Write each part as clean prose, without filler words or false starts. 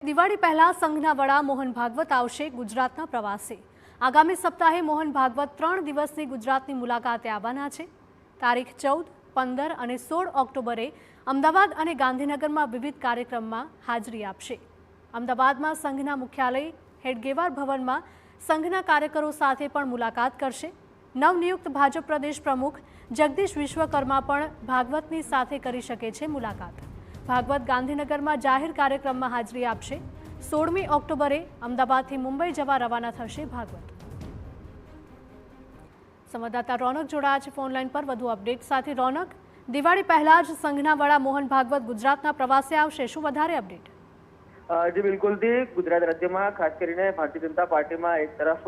દિવાળી પહેલા સંઘના વડા મોહન ભાગવત આવશે ગુજરાતના પ્રવાસે। આગામી સપ્તાહે મોહન ભાગવત 3 દિવસની ગુજરાતની મુલાકાતે આવવાના છે। તારીખ 14, 15 અને 16 ઓક્ટોબરે અમદાવાદ અને ગાંધીનગરમાં વિવિધ કાર્યક્રમમાં હાજરી આપશે। અમદાવાદમાં સંઘના મુખ્યાલય હેડગેવાર ભવનમાં સંઘના કાર્યકરો સાથે પણ મુલાકાત કરશે। નવનિયુક્ત ભાજપ પ્રદેશ પ્રમુખ જગદીશ વિશ્વકર્મા પણ ભાગવતની સાથે કરી શકે છે મુલાકાત। ભાગવત ગાંધીનગરમાં જાહેર કાર્યક્રમમાં હાજરી આપશે। 16મી ઓક્ટોબરે અમદાવાદથી મુંબઈ જવા રવાના થશે ભાગવત। સંવાદદાતા રોનક જોડાયા છે ફોનલાઈન પર વધુ અપડેટ સાથે। રોનક, દિવાળી પહેલા જ સંઘના વડા મોહન ભાગવત ગુજરાતના પ્રવાસે આવશે, શું વધારે અપડેટ? જી બિલકુલ થી ગુજરાત રાજ્યમાં ખાસ કરીને ભારતીય જનતા પાર્ટીમાં એક તરફ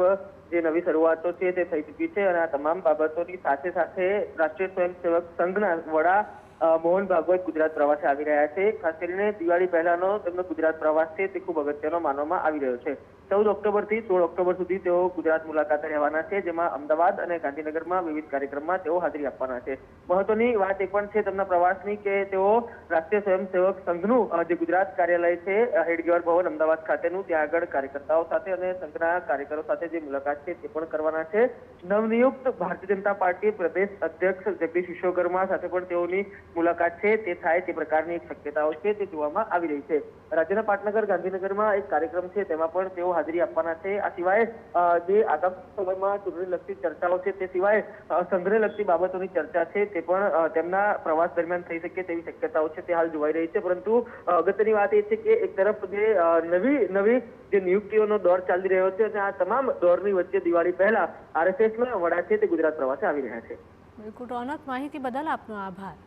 જે નવી શરૂઆતો છે તે થઈ ચૂકી છે અને આ તમામ બાબતોની સાથે સાથે રાષ્ટ્રીય સ્વયંસેવક સંઘના વડા મોહન ભાગવત ગુજરાત પ્રવાસે આવી રહ્યા છે। ખાસ કરીને દિવાળી પહેલાનો તેમનો ગુજરાત પ્રવાસ છે તે ખૂબ અગત્યનો માનવામાં આવી રહ્યો છે। 14 ઓક્ટોબરથી 16 ઓક્ટોબર સુધી તેઓ ગુજરાત મુલાકાતે રહેવાના છે, જેમાં અમદાવાદ અને ગાંધીનગરમાં વિવિધ કાર્યક્રમમાં તેઓ હાજરી આપવાના છે। મહત્વની વાત એ પણ છે તેમના પ્રવાસની કે તેઓ રાષ્ટ્રીય સ્વયંસેવક સંઘનું જે ગુજરાત કાર્યાલય છે હેડગેવાર ભવન અમદાવાદ ખાતેનું, ત્યાં આગળ કાર્યકર્તાઓ સાથે અને સંઘના કાર્યકરો સાથે જે મુલાકાત છે તે પણ કરવાના છે। નવનિયુક્ત ભારતીય જનતા પાર્ટી પ્રદેશ અધ્યક્ષ જગદીશ વિશ્વકર્મા સાથે પણ તેઓની મુલાકાત છે તે થાય તે પ્રકારની એક શક્યતાઓ છે તે જોવામાં આવી રહી છે। રાજ્યના પાટનગર ગાંધીનગરમાં એક કાર્યક્રમ છે તેમાં પણ તેઓ હાજરી આપવાના છે। આ સિવાય જે આગામી સમયમાં ચૂંટણી લગતી ચર્ચાઓ છે તે સિવાય સંઘને લગતી બાબતોની ચર્ચા છે તે પણ તેમના પ્રવાસ દરમિયાન થઈ શકે તેવી શક્યતાઓ છે તે હાલ જોવાઈ રહી છે। પરંતુ અગત્યની વાત એ છે કે એક તરફ જે નવી જે નિયુક્તિઓનો દોર ચાલી રહ્યો છે અને આ તમામ દોરની વચ્ચે દિવાળી પહેલા આરએસએસના વડા છે તે ગુજરાત પ્રવાસે આવી રહ્યા છે। બિલકુલ રોનક, માહિતી બદલ આપનો આભાર।